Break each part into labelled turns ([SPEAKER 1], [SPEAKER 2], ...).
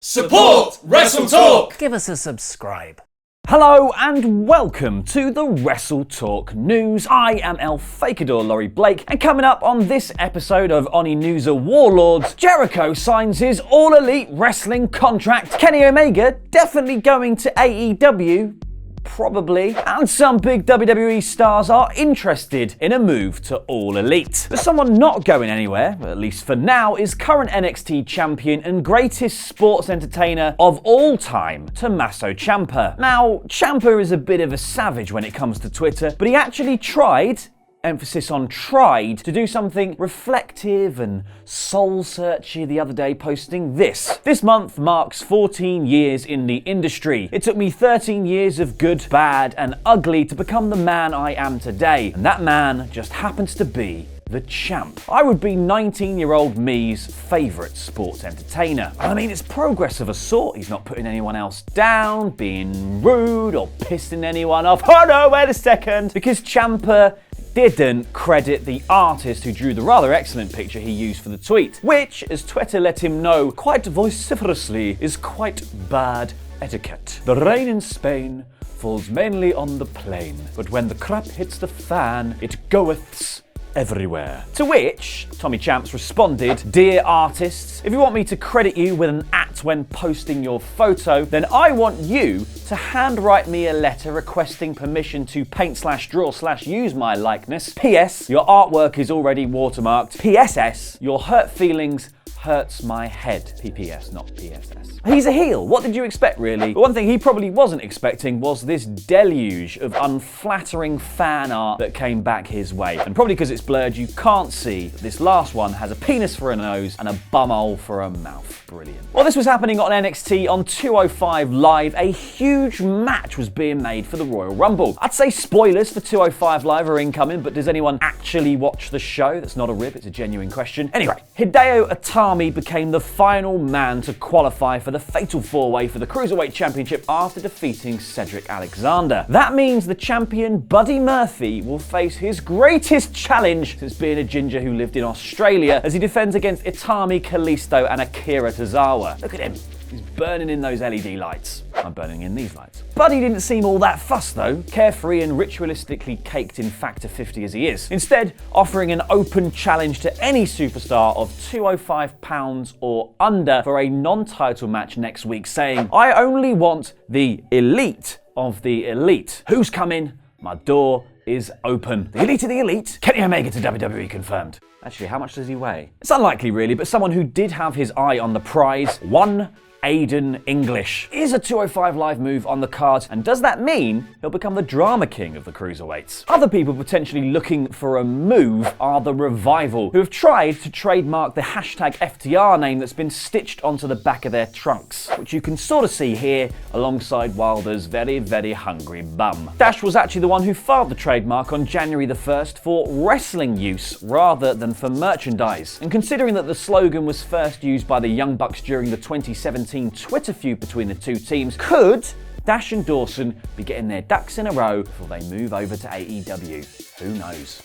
[SPEAKER 1] Support WrestleTalk!
[SPEAKER 2] Give us a subscribe. Hello and welcome to the WrestleTalk news. I am El Fakador Laurie Blake, and coming up on this episode of Oni News Warlords, Jericho signs his All Elite Wrestling contract. Kenny Omega definitely going to AEW. Probably. And some big WWE stars are interested in a move to All Elite. But someone not going anywhere, at least for now, is current NXT champion and greatest sports entertainer of all time, Tommaso Ciampa. Now, Ciampa is a bit of a savage when it comes to Twitter, but he actually tried, emphasis on tried, to do something reflective and soul-searchy the other day, posting this. This month marks 14 years in the industry. It took me 13 years of good, bad, and ugly to become the man I am today, and that man just happens to be the champ. I would be 19-year-old me's favourite sports entertainer. I mean, it's progress of a sort. He's not putting anyone else down, being rude, or pissing anyone off. Oh no, wait a second! Because Ciampa didn't credit the artist who drew the rather excellent picture he used for the tweet, which, as Twitter let him know quite vociferously, is quite bad etiquette. The rain in Spain falls mainly on the plain, but when the crap hits the fan, it goeths everywhere. To which Tommy Champs responded, "Dear artists, if you want me to credit you with an @ when posting your photo, then I want you to handwrite me a letter requesting permission to paint/draw/use my likeness. PS, your artwork is already watermarked. PSS, your hurt feelings hurts my head." PPS, not PSS. He's a heel. What did you expect, really? But one thing he probably wasn't expecting was this deluge of unflattering fan art that came back his way. And probably because it's blurred, you can't see that this last one has a penis for a nose and a bumhole for a mouth. Brilliant. While this was happening on NXT on 205 Live, a huge match was being made for the Royal Rumble. I'd say spoilers for 205 Live are incoming, but does anyone actually watch the show? That's not a rib, it's a genuine question. Anyway, Hideo Itami became the final man to qualify for the Fatal 4-Way for the Cruiserweight Championship after defeating Cedric Alexander. That means the champion Buddy Murphy will face his greatest challenge since being a ginger who lived in Australia as he defends against Itami, Kalisto and Akira Tozawa. Look at him. He's burning in those LED lights. I'm burning in these lights. Buddy didn't seem all that fussed though, carefree and ritualistically caked in Factor 50 as he is. Instead, offering an open challenge to any superstar of 205 pounds or under for a non-title match next week, saying, "I only want the elite of the elite. Who's coming? My door is open." The elite of the elite? Kenny Omega to WWE confirmed. Actually, how much does he weigh? It's unlikely really, but someone who did have his eye on the prize, one Aiden English. Is a 205 Live move on the cards, and does that mean he'll become the drama king of the cruiserweights? Other people potentially looking for a move are the Revival, who have tried to trademark the hashtag FTR name that's been stitched onto the back of their trunks, which you can sort of see here alongside Wilder's very, very hungry bum. Dash was actually the one who filed the trademark on January the 1st for wrestling use rather than for merchandise. And considering that the slogan was first used by the Young Bucks during the 2017 Twitter feud between the two teams, could Dash and Dawson be getting their ducks in a row before they move over to AEW? Who knows?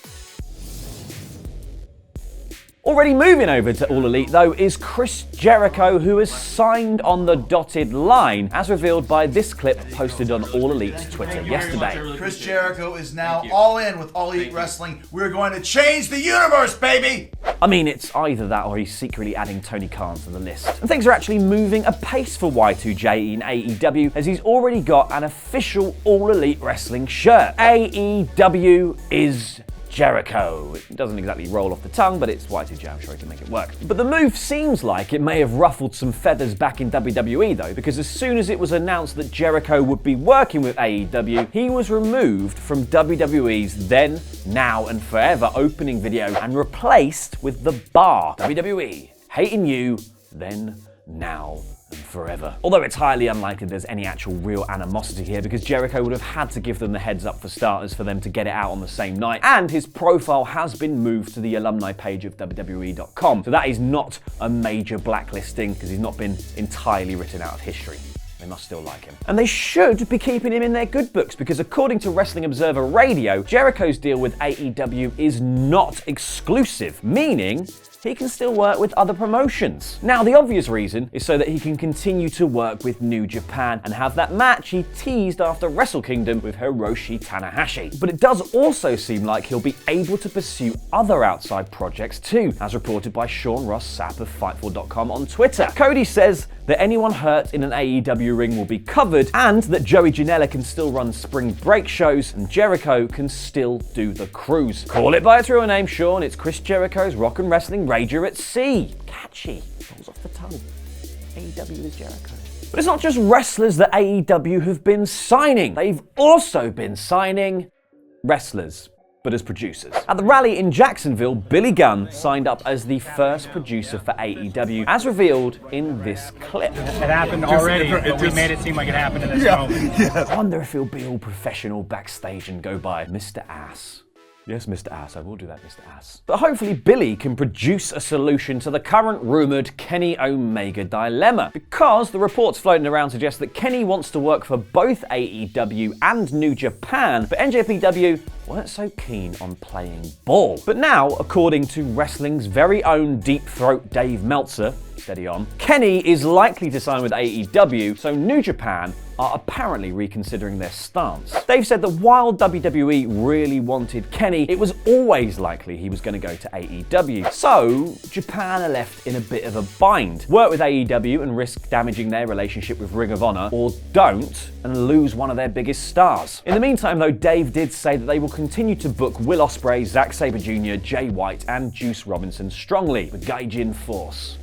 [SPEAKER 2] Already moving over to All Elite though is Chris Jericho, who has signed on the dotted line, as revealed by this clip posted on All Elite's Twitter yesterday.
[SPEAKER 1] Chris Jericho is now all in with All Elite Wrestling. We're going to change the universe, baby!
[SPEAKER 2] I mean, it's either that or he's secretly adding Tony Khan to the list. And things are actually moving apace for Y2J in AEW, as he's already got an official All Elite Wrestling shirt. AEW is Jericho. It doesn't exactly roll off the tongue, but it's Y2J, I'm sure he can make it work. But the move seems like it may have ruffled some feathers back in WWE though, because as soon as it was announced that Jericho would be working with AEW, he was removed from WWE's Then, Now and Forever opening video and replaced with the bar. WWE, hating you, then, now, and forever. Although it's highly unlikely there's any actual real animosity here, because Jericho would have had to give them the heads up for starters for them to get it out on the same night, and his profile has been moved to the alumni page of WWE.com, so that is not a major blacklisting because he's not been entirely written out of history. They must still like him. And they should be keeping him in their good books because according to Wrestling Observer Radio, Jericho's deal with AEW is not exclusive, meaning he can still work with other promotions. Now, the obvious reason is so that he can continue to work with New Japan and have that match he teased after Wrestle Kingdom with Hiroshi Tanahashi. But it does also seem like he'll be able to pursue other outside projects too, as reported by Sean Ross Sapp of Fightful.com on Twitter. Cody says that anyone hurt in an AEW ring will be covered and that Joey Janela can still run spring break shows and Jericho can still do the cruise. Call it by its real name, Sean. It's Chris Jericho's Rock and Wrestling Rager at Sea. Catchy. Rolls off the tongue. AEW is Jericho. But it's not just wrestlers that AEW have been signing. They've also been signing wrestlers, but as producers. At the rally in Jacksonville, Billy Gunn signed up as the first producer for AEW, as revealed in this clip.
[SPEAKER 3] It happened already, but we made it seem like it happened in this moment.
[SPEAKER 2] Yeah. I wonder if he'll be all professional backstage and go by Mr. Ass. Yes, Mr. Ass, I will do that, Mr. Ass. But hopefully Billy can produce a solution to the current rumoured Kenny Omega dilemma, because the reports floating around suggest that Kenny wants to work for both AEW and New Japan, but NJPW weren't so keen on playing ball. But now, according to wrestling's very own deep throat Dave Meltzer, steady on, Kenny is likely to sign with AEW, so New Japan are apparently reconsidering their stance. Dave said that while WWE really wanted Kenny, it was always likely he was going to go to AEW. So, Japan are left in a bit of a bind. Work with AEW and risk damaging their relationship with Ring of Honor, or don't and lose one of their biggest stars. In the meantime though, Dave did say that they will continue to book Will Ospreay, Zack Sabre Jr., Jay White and Juice Robinson strongly with Gaijin Force.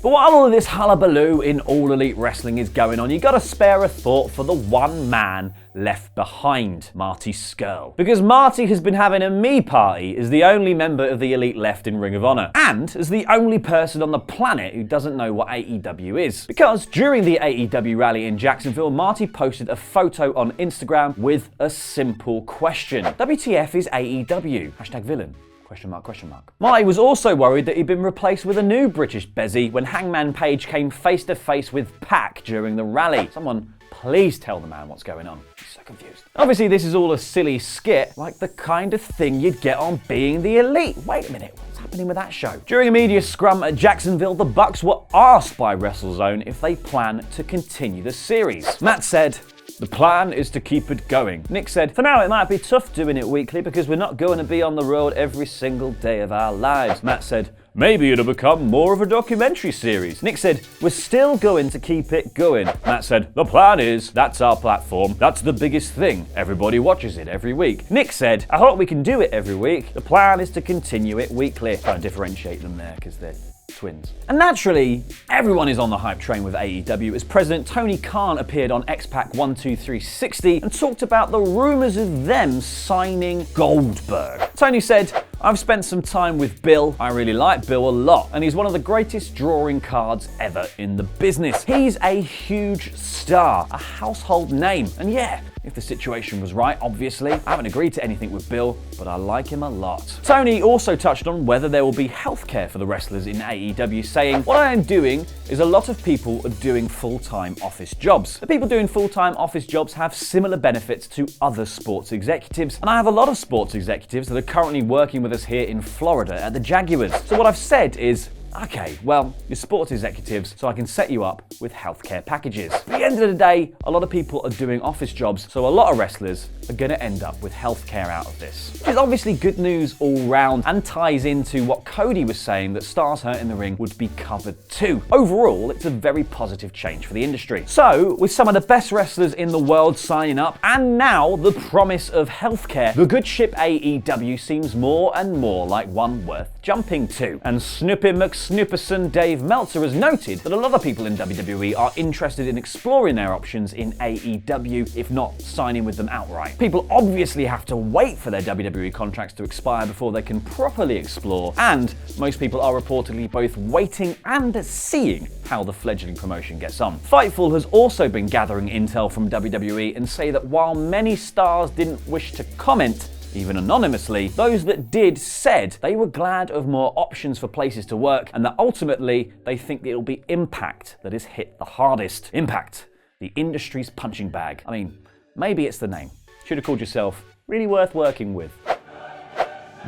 [SPEAKER 2] But while all of this hullabaloo in All Elite Wrestling is going on, you gotta spare a thought for the one man left behind, Marty Scurll. Because Marty has been having a me party as the only member of the Elite left in Ring of Honor, and as the only person on the planet who doesn't know what AEW is. Because during the AEW rally in Jacksonville, Marty posted a photo on Instagram with a simple question. WTF is AEW? #villain. Question mark, question mark. Marty was also worried that he'd been replaced with a new British Bezzy when Hangman Page came face to face with Pac during the rally. Someone please tell the man what's going on. He's so confused. Obviously this is all a silly skit, like the kind of thing you'd get on Being the Elite. Wait a minute, what's happening with that show? During a media scrum at Jacksonville, the Bucks were asked by WrestleZone if they plan to continue the series. Matt said, "The plan is to keep it going." Nick said, "For now it might be tough doing it weekly because we're not going to be on the road every single day of our lives." Matt said, "Maybe it'll become more of a documentary series." Nick said, "We're still going to keep it going." Matt said, "The plan is, that's our platform. That's the biggest thing. Everybody watches it every week." Nick said, "I hope we can do it every week. The plan is to continue it weekly." Trying to differentiate them there because they're twins. And naturally, everyone is on the hype train with AEW as President Tony Khan appeared on X-Pac 12360 and talked about the rumors of them signing Goldberg. Tony said, "I've spent some time with Bill. I really like Bill a lot, and he's one of the greatest drawing cards ever in the business. He's a huge star, a household name, and yeah, if the situation was right, obviously. I haven't agreed to anything with Bill, but I like him a lot." Tony also touched on whether there will be healthcare for the wrestlers in AEW, saying, "What I am doing is a lot of people are doing full-time office jobs. The people doing full-time office jobs have similar benefits to other sports executives, and I have a lot of sports executives that are currently working with us here in Florida at the Jaguars. So what I've said is, okay, well, you're sports executives, so I can set you up with healthcare packages." At the end of the day, a lot of people are doing office jobs, so a lot of wrestlers are going to end up with healthcare out of this. Which is obviously good news all round and ties into what Cody was saying that stars hurt in the ring would be covered too. Overall, it's a very positive change for the industry. So, with some of the best wrestlers in the world signing up, and now the promise of healthcare, the good ship AEW seems more and more like one worth jumping to. And Snoopy McSnooperson Dave Meltzer has noted that a lot of people in WWE are interested in exploring their options in AEW, if not signing with them outright. People obviously have to wait for their WWE contracts to expire before they can properly explore, and most people are reportedly both waiting and seeing how the fledgling promotion gets on. Fightful has also been gathering intel from WWE and say that while many stars didn't wish to comment, Even anonymously, those that did said they were glad of more options for places to work and that ultimately they think it'll be Impact that is hit the hardest. Impact, the industry's punching bag. I mean, maybe it's the name. Should have called yourself really worth working with.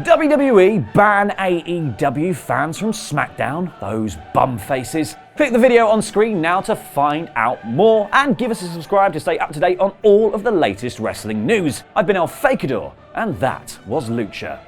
[SPEAKER 2] WWE ban AEW fans from SmackDown, those bum faces. Click the video on screen now to find out more and give us a subscribe to stay up to date on all of the latest wrestling news. I've been El Fakador, and that was Lucha.